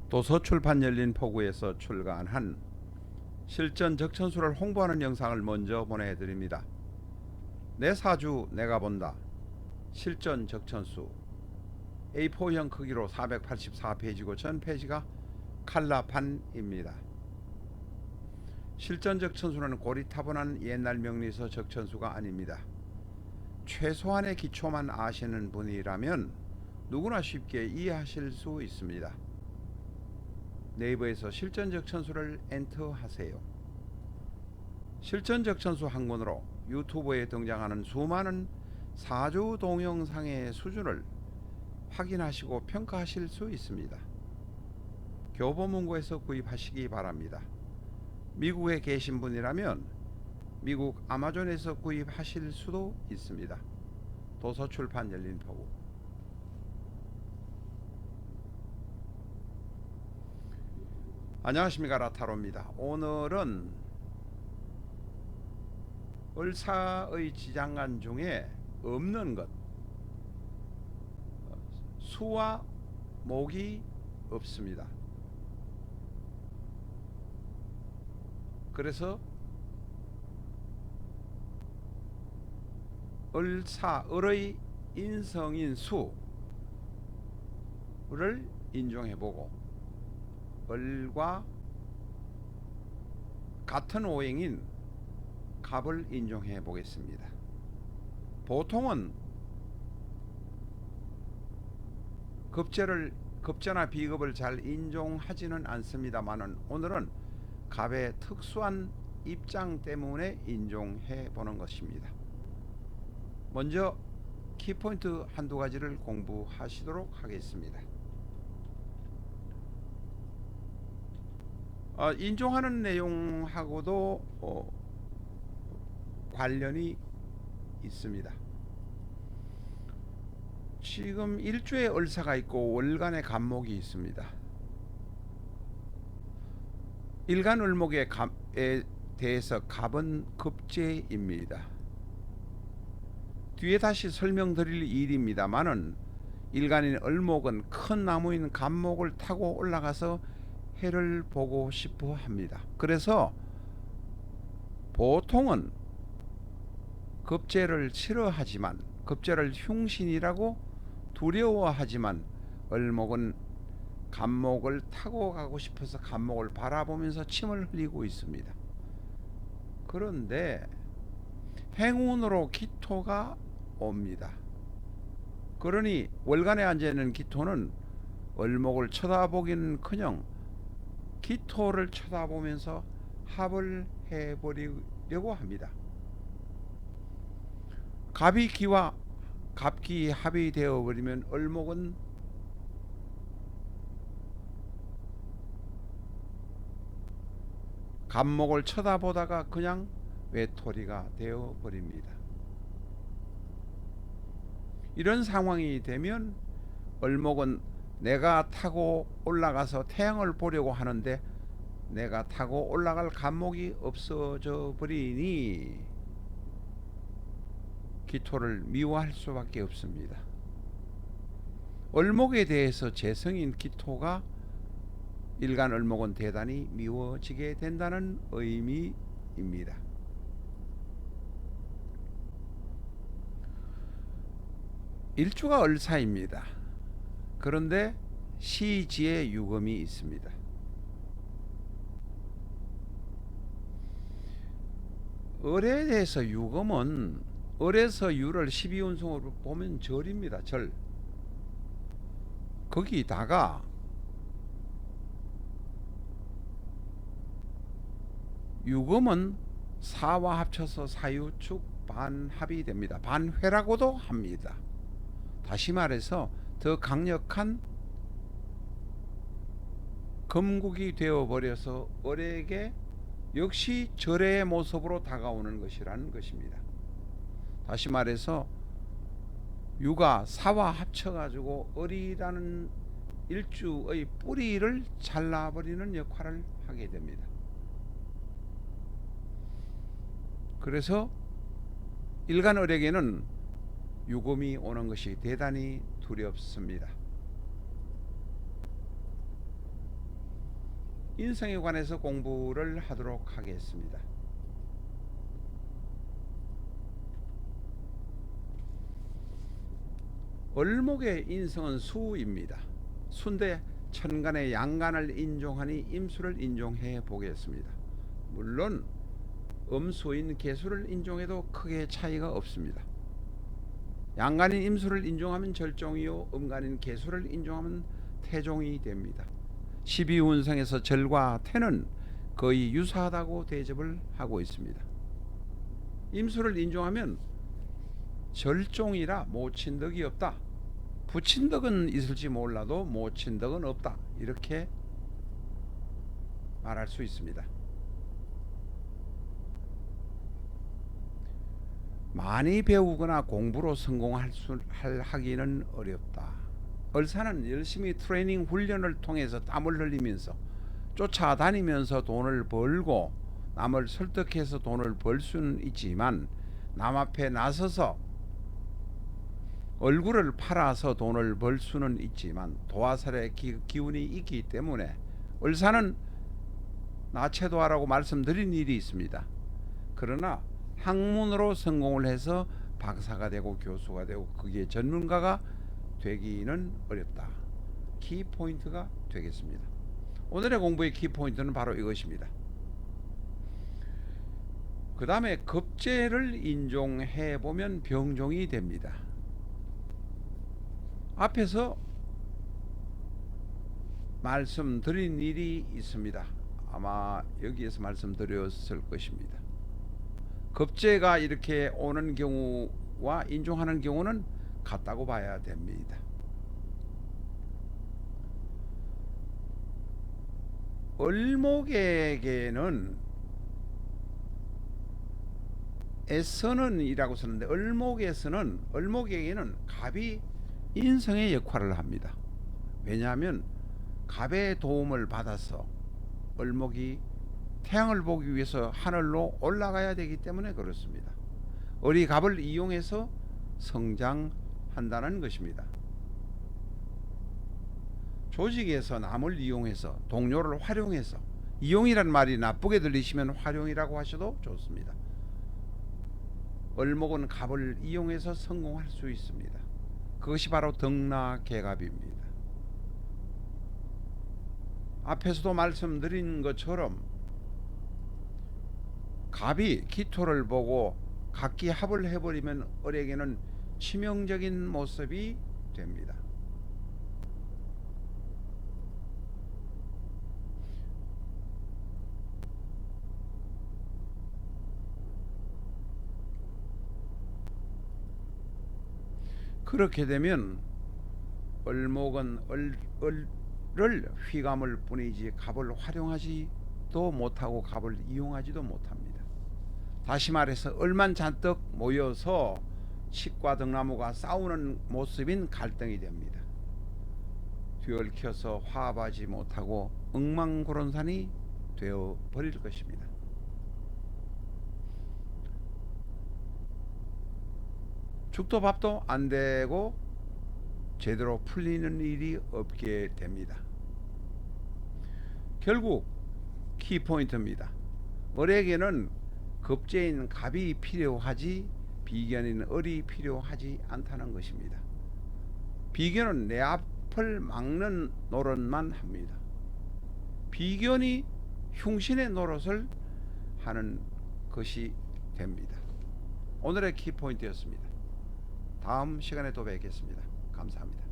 도서출판 열린 포구에서 출간한 실전 적천수를 홍보하는 영상을 먼저 보내드립니다. 내 사주 내가 본다. 실전 적천수 A4형 크기로 484페이지고 전 페이지가 칼라판입니다. 실전 적천수는 고리타분한 옛날 명리서 적천수가 아닙니다. 최소한의 기초만 아시는 분이라면 누구나 쉽게 이해하실 수 있습니다. 네이버에서 실전적천수를 엔터하세요. 실전적천수 한 권으로 유튜브에 등장하는 수많은 사주 동영상의 수준을 확인하시고 평가하실 수 있습니다. 교보문고에서 구입하시기 바랍니다. 미국에 계신 분이라면 미국 아마존에서 구입하실 수도 있습니다. 도서출판 열린 포구. 안녕하십니까, 라타로입니다. 오늘은 을사의 지장간 중에 없는 것, 수와 목이 없습니다. 그래서 을의 인성인 수를 인정해보고 을과 같은 오행인 갑을 인정해 보겠습니다. 보통은 급제나 비급을 잘 인정하지는 않습니다만은 오늘은 갑의 특수한 입장 때문에 인정해 보는 것입니다. 먼저 키포인트 한두 가지를 공부하시도록 하겠습니다. 인정하는 내용하고도 관련이 있습니다. 지금 일주에 을사가 있고 월간에 갑목이 있습니다. 일간 을목의 갑에 대해서 갑은 급제입니다. 뒤에 다시 설명드릴 일입니다만은 일간인 을목은 큰 나무인 갑목을 타고 올라가서 해를 보고 싶어 합니다. 그래서 보통은 급제를 싫어하지만, 급제를 흉신이라고 두려워하지만 을목은 갑목을 타고 가고 싶어서 갑목을 바라보면서 침을 흘리고 있습니다. 그런데 행운으로 기토가 옵니다. 그러니 월간에 앉아있는 기토는 을목을 쳐다보기는커녕 기토를 쳐다보면서 합을 해버리려고 합니다. 갑이 기와 갑기 합이 되어버리면 을목은 갑목을 쳐다보다가 그냥 외톨이가 되어버립니다. 이런 상황이 되면 을목은 내가 타고 올라가서 태양을 보려고 하는데 내가 타고 올라갈 갑목이 없어져 버리니 기토를 미워할 수밖에 없습니다. 을목에 대해서 재성인 기토가 일간 을목은 대단히 미워지게 된다는 의미입니다. 일주가 을사입니다. 그런데 시지에 유금이 있습니다. 을에 대해서 유금은 을에서 유를 12운성으로 보면 절입니다. 절. 거기다가 유금은 사와 합쳐서 사유축 반합이 됩니다. 반회라고도 합니다. 다시 말해서 더 강력한 금국이 되어버려서 을에게 역시 절의 모습으로 다가오는 것이라는 것입니다. 다시 말해서 유가 사와 합쳐가지고 을이라는 일주의 뿌리를 잘라버리는 역할을 하게 됩니다. 그래서 일간 을에게는 유금이 오는 것이 대단히 두렵습니다. 인성에 관해서 공부를 하도록 하겠습니다. 을목의 인성은 수입니다. 수인데 천간의 양간을 인종하니 임수를 인종해 보겠습니다. 물론 음수인 개수를 인종해도 크게 차이가 없습니다. 양간인 임수를 인종하면 절종이요, 음간인 개수를 인종하면 태종이 됩니다. 12운성에서 절과 태는 거의 유사하다고 대접을 하고 있습니다. 임수를 인종하면 절종이라 모친덕이 없다, 부친덕은 있을지 몰라도 모친덕은 없다, 이렇게 말할 수 있습니다. 많이 배우거나 공부로 하기는 어렵다. 을사는 열심히 트레이닝 훈련을 통해서 땀을 흘리면서 쫓아다니면서 돈을 벌고 남을 설득해서 돈을 벌 수는 있지만, 남 앞에 나서서 얼굴을 팔아서 돈을 벌 수는 있지만 도화살의 기운이 있기 때문에 을사는 나체도하라고 말씀드린 일이 있습니다. 그러나 학문으로 성공을 해서 박사가 되고 교수가 되고 그게 전문가가 되기는 어렵다. 키포인트가 되겠습니다. 오늘의 공부의 키포인트는 바로 이것입니다. 그 다음에 급제를 인종해 보면 병종이 됩니다. 앞에서 말씀드린 일이 있습니다. 아마 여기에서 말씀드렸을 것입니다. 급제가 이렇게 오는 경우와 인종하는 경우는 같다고 봐야 됩니다. 을목에게는 에서는 이라고 쓰는데, 을목에게는 갑이 인성의 역할을 합니다. 왜냐하면 갑의 도움을 받아서 을목이 태양을 보기 위해서 하늘로 올라가야 되기 때문에 그렇습니다. 을이 갑을 이용해서 성장한다는 것입니다. 조직에서 남을 이용해서, 동료를 활용해서, 이용이란 말이 나쁘게 들리시면 활용이라고 하셔도 좋습니다. 을목은 갑을 이용해서 성공할 수 있습니다. 그것이 바로 등나개갑입니다. 앞에서도 말씀드린 것처럼 갑이 기토를 보고 각기 합을 해버리면 을에게는 치명적인 모습이 됩니다. 그렇게 되면 을목은 을을 휘감을 뿐이지 갑을 활용하지도 못하고 갑을 이용하지도 못합니다. 다시 말해서 을만 잔뜩 모여서 칡과 등나무가 싸우는 모습인 갈등이 됩니다. 뒤얽혀서 화합하지 못하고 엉망고론산이 되어 버릴 것입니다. 죽도 밥도 안 되고 제대로 풀리는 일이 없게 됩니다. 결국 키포인트입니다. 을에게는 급제인 갑이 필요하지 비견인 을이 필요하지 않다는 것입니다. 비견은 내 앞을 막는 노릇만 합니다. 비견이 흉신의 노릇을 하는 것이 됩니다. 오늘의 키포인트였습니다. 다음 시간에 또 뵙겠습니다. 감사합니다.